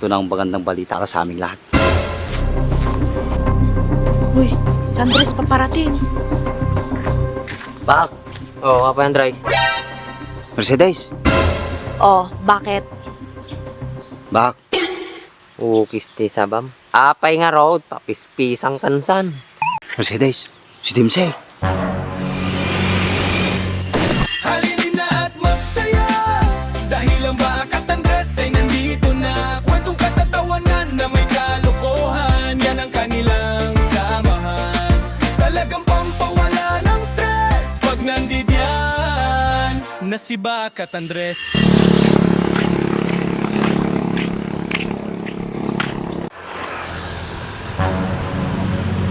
Ito na ang magandang balita para sa aming lahat. Uy, si Andres paparating. Bak! Oo, apa yan, Dries? Mercedes! Oh, bakit? Bak! Kisti sabam. Apay nga road, papispisang kansan. Mercedes! Si Dimsey! Halinin na at magsaya dahil ang Bakat Andres ay nandito na. Kwentong katatawanan na may kalokohan, yan ang kanilang samahan. Talagang pampawala ng stress pag nandidyan na si Bakat Andres.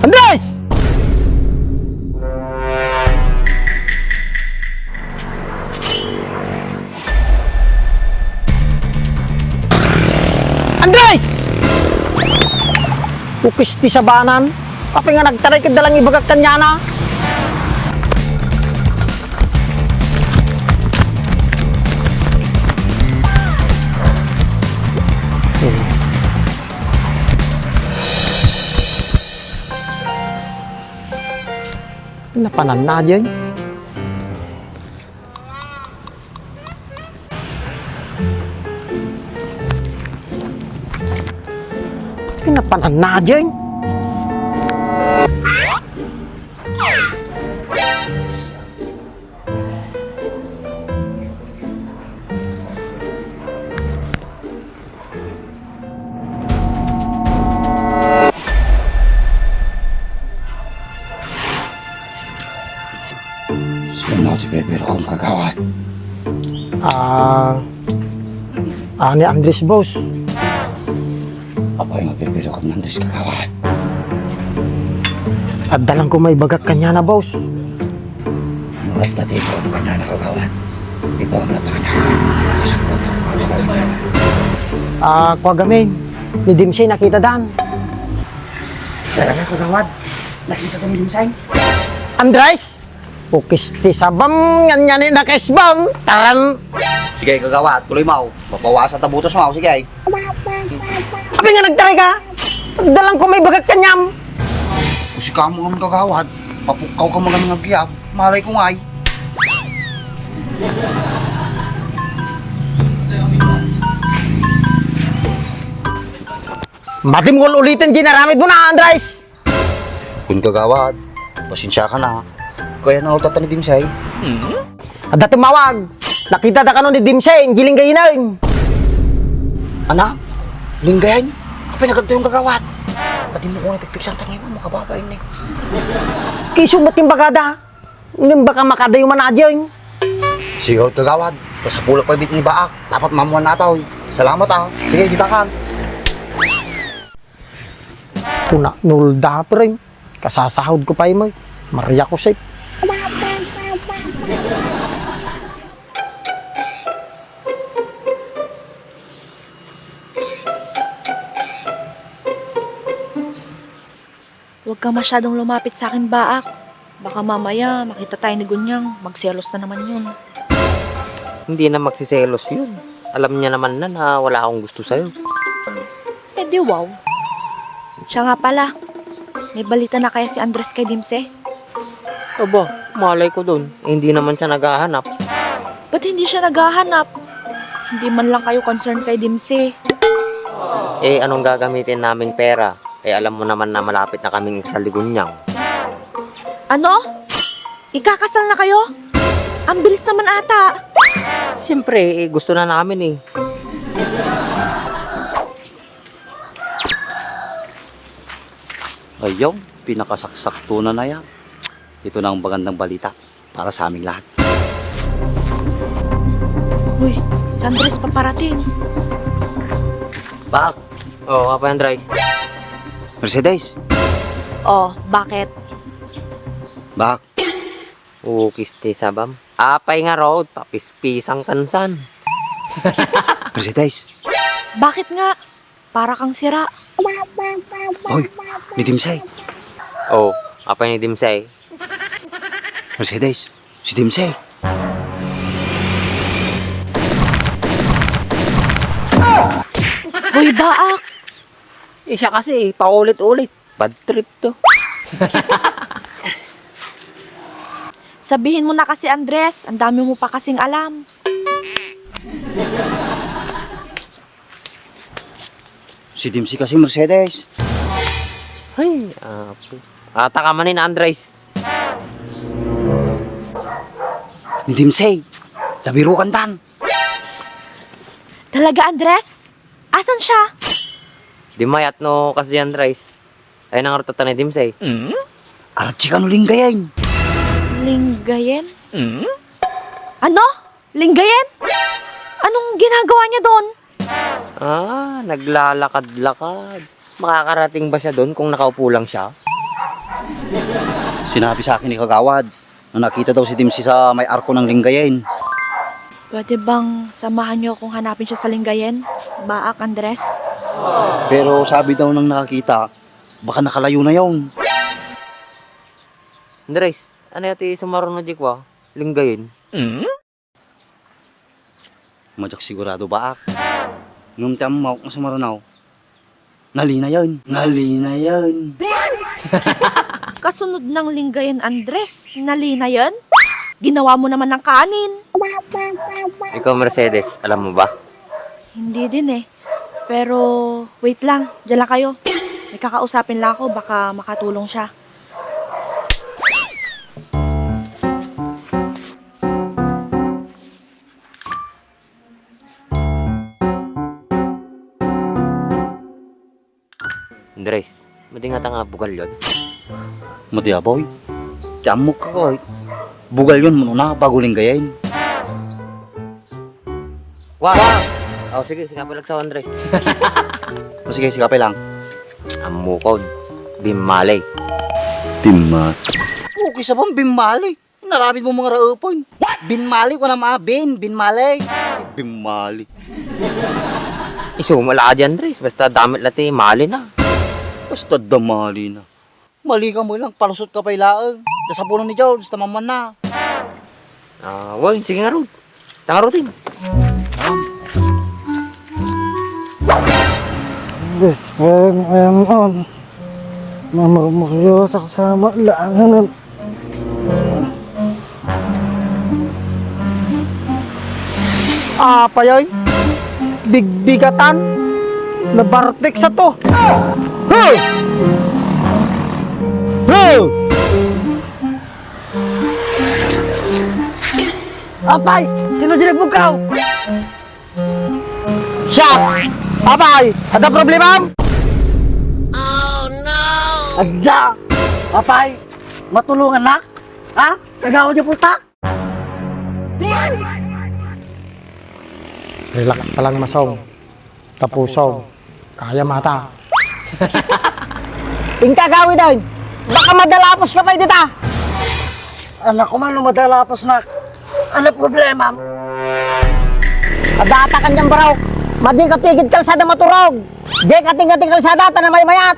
Andres! Andres! Ukis ti sabanan. Kapag nga nagtaray ka dalang ibagag kanya na. Napanan na dyan. Pinapanan na dyan. Sino si Bebero kong kagawad? Ni Andres, boss. Ako yung Bebero kong nandres kagawad. At dalang ko may bagak kanya na, boss. Nulat na di po ang kanya na kagawad. Di po ang natana. Kasakot at kagawad. Kwa gamin. Ni Dimsey nakita dan. Talaga kagawad? Nakita ka ni Dimsey? Andres! Ukis ti sabam nganyanin na kesbam. Taran. Sige kagawad, tuloy mo. Mapawasan tabutos mo. Sige. Kapag nga nagtaray ka. At dalang ko may bagak kanyam. Kasi ka mo ang kagawad. Papukaw ka mga mga giyab. Malay ko nga ay. Matim ko ulitin ginaramit mo na, Andres. Kung kagawad, pasensya ka na. Kaya na utatan ni Dimsey. At tumawag. Nakita na ka nun ni Dimsey. Giling kayo na yun. Anak, linggayan. Kapag nagkanto yung kagawad. Pati mo kung ipikpiksang tangay mo, makababayin na eh. Kiso matim bagada. Ngayon baka makadayo man na dyan. Sige, kagawad. Basta pulak pa bit ni Baak. Dapat mamuhan na tao. Salamat ah. Sige, kita ka. Kuna nulda pa rin. Kasasahod ko pa yun mo. Maria ko safe. Huwag ka masyadong lumapit sa akin, Baak. Baka mamaya makita tayo ni Gunyang. Magselos na naman yun. Hindi na magsiselos yun. Alam niya naman na wala akong gusto sa'yo. Eh di wow. Siya nga pala. May balita na kaya si Andres kay Dimsey? Aba, malay ko dun. Hindi naman siya naghahanap. Ba't hindi siya naghahanap? Hindi man lang kayo concerned kay Dimsey. Anong gagamitin naming pera? Alam mo naman na malapit na kaming iksaligunyang. Ano? Ikakasal na kayo? Ang bilis naman ata. Siyempre, gusto na namin eh. Ayaw, pinakasaksakto na yan. Ito na ang magandang balita para sa aming lahat. Uy, si Andres paparating. Bak! Oo, apa yan, Dries? Mercedes! Oh, bakit? Bak! Kisti sabam. Apay nga road, papispisang kansan. Mercedes! Bakit nga? Para kang sira. Hoy! Ni Dimsey! Apay ni Dimsey. Mercedes! Si Dimsey! Uy, Abay, baak. Siya kasi, paulit-ulit. Bad trip to. Sabihin mo na kasi, Andres. Ang dami mo pa kasing alam. Si Dimsi kasi Mercedes. Ay, apo. Ata ka manin, Andres. Ni Dimsey. Labiro kantan. Talaga, Andres? Asan siya? Di mayat no kasi Andres. Ay nang rutatan ni Dimsey. Arat chika no linggayan. Linggayen? Ano? Linggayen? Anong ginagawa niya doon? Naglalakad-lakad. Makakarating ba siya doon kung nakaupo lang siya? Sinabi sa akin ni Kagawad na nakita daw si Dimsi sa may arko ng linggayan. Pwede bang samahan niyo kung hanapin siya sa Linggayen? Baak, Andres? Pero sabi daw nang nakakita, baka nakalayo na yon. Andres, ano yati sumaron na jikwa? Linggayin. Majak sigurado ba ak? Ngum tiyam mo nga sumaranaw. Nali na yan. Nali na yan. Kasunod ng Linggayen, Andres, nalina yan? Ginawa mo naman ng kanin. Ikaw, Mercedes, alam mo ba? Hindi din eh. Pero, wait lang. Diyan lang kayo. May kakausapin lang ako. Baka makatulong siya. Andres, madingat nga bugal yun. Madya boy. Tiyam mo ka ko. Bugal yun muna na bago linggayan. Wow! Oh, sige, sikapin lang sa Andres. O sige, sikapay lang. Ang mukod, bimmalay. Bimma. Okay sa bang bimali? Narabit mo mga raupon. Binmali ko na mga binmali. Bimali. Isumala ka dyan, Andres. Basta damit lati, mali na. Basta damali na. Mali ka mo lang, palusot ka pa ilaang. Sa puno ni George, tamaman na. Woy, sige nga Rod. Tanga Rodin. Best friend, I'm on. Mamamukyo sa kasama langanan. Payoy. Bigbigatan. Nabartik sa to. Hey! Hey! Apay! Sino sinagbugaw? Siya! Apay! Ada problema? Oh no! Ada! Apay! Matulungan nak? Ha? Nagawa niyo puta? Relax ka lang, Masong. Tapusong. Kaya mata. Ingkagawi daw. Baka madalapos ka pa dito. Anak ko man madalapos na. Ano problema? Adata ka niyang baraw. Madi ka tigid kalsada maturog. Di ka tinggating kalsada na may mayat.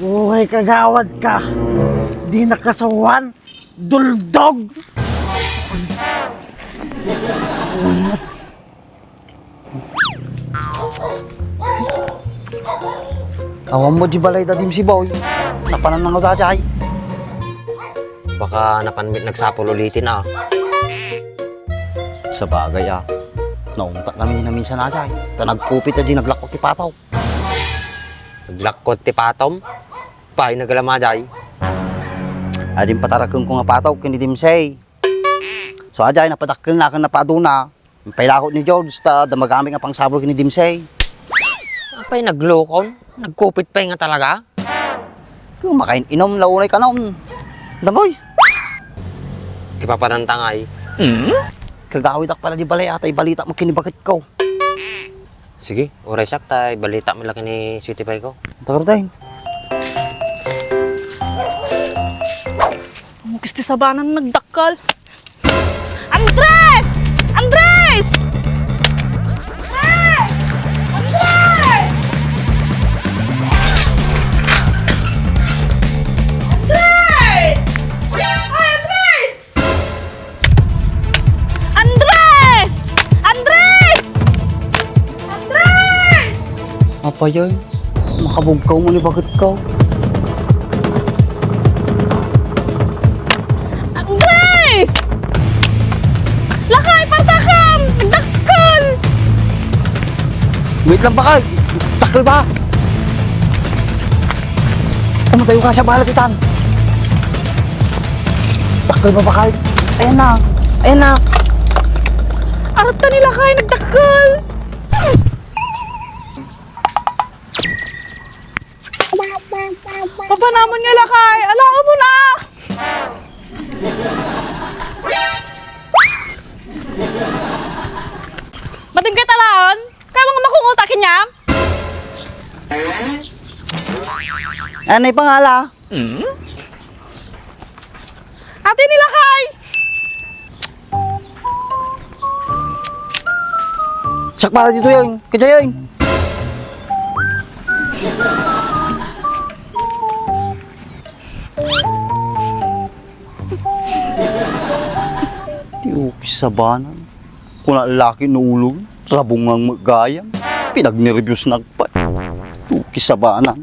Uy, kagawad ka. Di nakasawan. Duldog. Awan mo di balay dadim si Boy. Napanan ng udajay. Baka napanmit nagsapol ulitin Sa bagay naungkat namin na minsan ajay. Nagpupit na di naglakot ti pataw. Naglakot ti patom. Pay nagalamajay. Adin patarakeng ko nga pataw kini Dimsey. So ajay napadakkel na kan napaduna. Pailakot ni George ta damagami nga pangsabol kini Dimsey. Apay naglokon. Nagkupit pa nga talaga. Kung makain inom launay ka naon. Daboy. Ipapanantangay. Kagawid ak pala di balay atay balita mo kinibakit ko. Sige, oray sak tay. Balita mo laki ni Sweetie Pie ko. Takar tay. Gusto sa banan nagdakal. Andres! Andres! Andres! pa yan. Makabugkaw mo ni bakit ka? Andres! Lakay, partakam! Nagdakkel! Wait lang ba kay? Takal ba? Tayo ka sa balat itan. Takal ba ba kay? Ayan na. Ayan na. Arata nila kay, nagdakkel! Papanamon nga lakay! Alao mo na! Bating kay talaon? Kaya mga makungutakin niya? Ano yung pangala? Ate nila kay! Sak para dito yan. Kaya yan. Tiukis sa banan. Kung na lalaki nulog, rabong ang magayam. Pinag-nervyos nagpa. Tiukis sa banan.